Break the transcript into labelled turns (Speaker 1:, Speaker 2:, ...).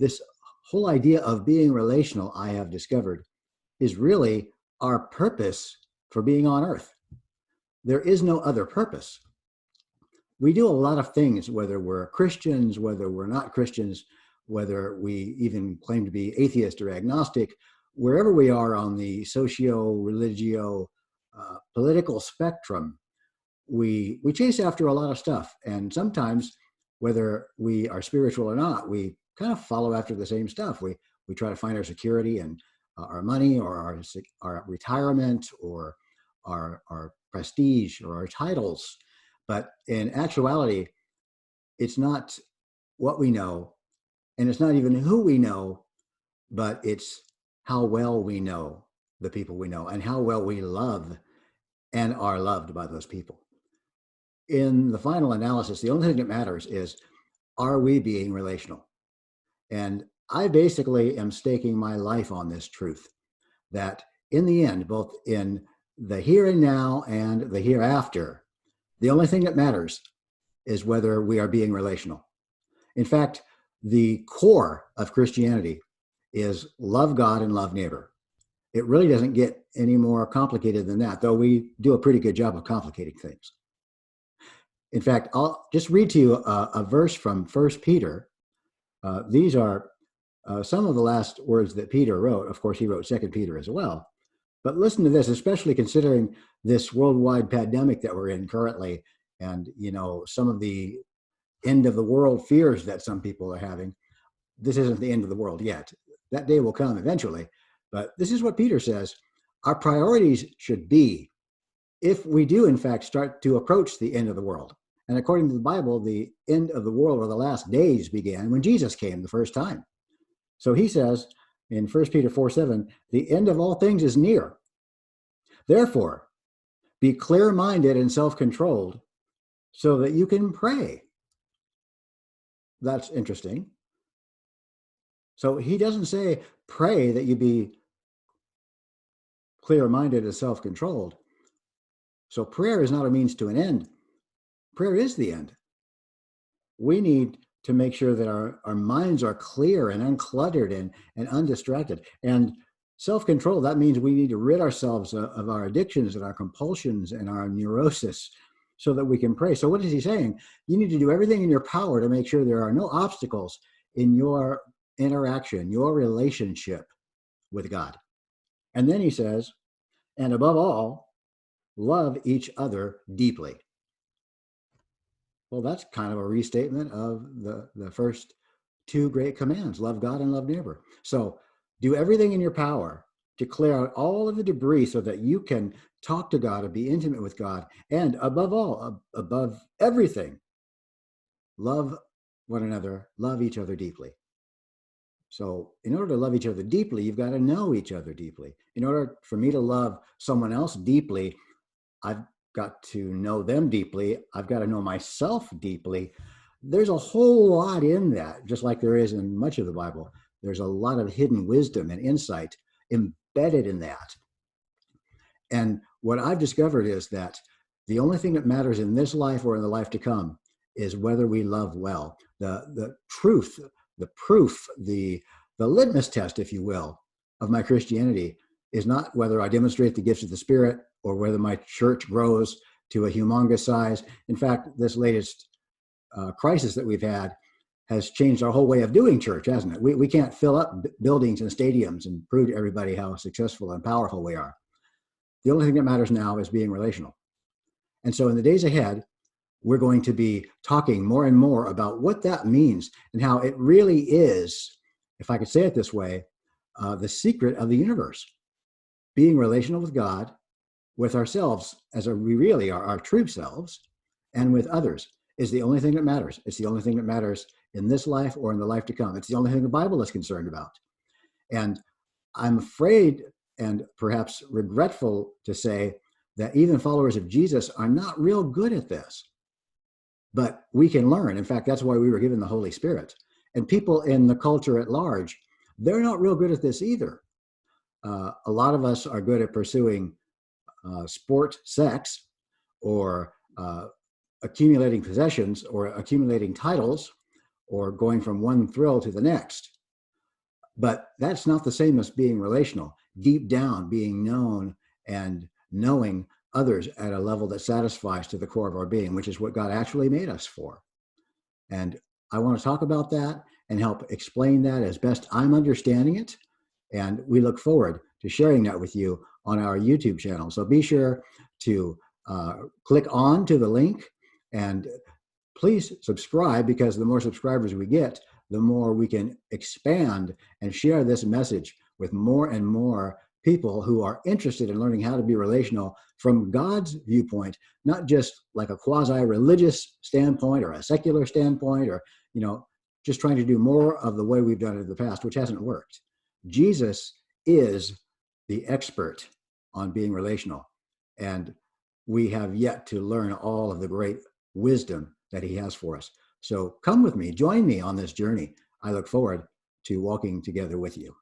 Speaker 1: this whole idea of being relational, I have discovered, is really our purpose for being on earth. There is no other purpose. We do a lot of things, whether we're Christians, whether we're not Christians, whether we even claim to be atheist or agnostic, wherever we are on the socio-religio political spectrum, we chase after a lot of stuff. And sometimes, whether we are spiritual or not, we kind of follow after the same stuff. We try to find our security and our money, or our retirement, or our prestige, or our titles. But in actuality, it's not what we know, and it's not even who we know, but it's how well we know the people we know, and how well we love and are loved by those people. In the final analysis, the only thing that matters is, are we being relational? And I basically am staking my life on this truth, that in the end, both in the here and now and the hereafter, the only thing that matters is whether we are being relational. In fact, the core of Christianity is love God and love neighbor. It really doesn't get any more complicated than that, though we do a pretty good job of complicating things. In fact, I'll just read to you a verse from 1 Peter. These are some of the last words that Peter wrote. Of course, he wrote 2 Peter as well. But listen to this, especially considering this worldwide pandemic that we're in currently, and some of the end of the world fears that some people are having. This isn't the end of the world yet. That day will come eventually. But this is what Peter says. Our priorities should be, if we do in fact start to approach the end of the world. And according to the Bible, the end of the world, or the last days, began when Jesus came the first time. So he says in 1 Peter 4:7, the end of all things is near. Therefore, be clear-minded and self-controlled so that you can pray. That's interesting. So he doesn't say pray that you be clear-minded and self-controlled. So prayer is not a means to an end. Prayer is the end. We need to make sure that our minds are clear and uncluttered and undistracted. And self-control, that means we need to rid ourselves of our addictions and our compulsions and our neurosis so that we can pray. So what is he saying? You need to do everything in your power to make sure there are no obstacles in your interaction, your relationship with God. And then he says, and above all, love each other deeply. Well, that's kind of a restatement of the first two great commands, love God and love neighbor. So do everything in your power to clear out all of the debris so that you can talk to God and be intimate with God. And above all, above everything, love one another, love each other deeply. So in order to love each other deeply, you've got to know each other deeply. In order for me to love someone else deeply, I've got to know them deeply. I've got to know myself deeply. There's a whole lot in that, just like there is in much of the Bible. There's a lot of hidden wisdom and insight embedded in that. And what I've discovered is that the only thing that matters in this life or in the life to come is whether we love well. The truth, the proof, the litmus test, if you will, of my Christianity is not whether I demonstrate the gifts of the Spirit or whether my church grows to a humongous size. In fact, this latest crisis that we've had has changed our whole way of doing church, hasn't it? We can't fill up buildings and stadiums and prove to everybody how successful and powerful we are. The only thing that matters now is being relational. And so in the days ahead, we're going to be talking more and more about what that means and how it really is, if I could say it this way, the secret of the universe. Being relational with God, with ourselves as we really are, our true selves, and with others is the only thing that matters. It's the only thing that matters in this life or in the life to come. It's the only thing the Bible is concerned about. And I'm afraid and perhaps regretful to say that even followers of Jesus are not real good at this. But we can learn. In fact, that's why we were given the Holy Spirit. And people in the culture at large, they're not real good at this either. A lot of us are good at pursuing sport, sex, or accumulating possessions, or accumulating titles, or going from one thrill to the next. But that's not the same as being relational. Deep down, being known and knowing others at a level that satisfies to the core of our being, which is what God actually made us for. And I want to talk about that and help explain that as best I'm understanding it. And we look forward to sharing that with you on our YouTube channel. So be sure to click on to the link and please subscribe, because the more subscribers we get, the more we can expand and share this message with more and more people who are interested in learning how to be relational from God's viewpoint, not just like a quasi-religious standpoint or a secular standpoint, or, just trying to do more of the way we've done it in the past, which hasn't worked. Jesus is the expert on being relational, and we have yet to learn all of the great wisdom that he has for us. So come with me, join me on this journey. I look forward to walking together with you.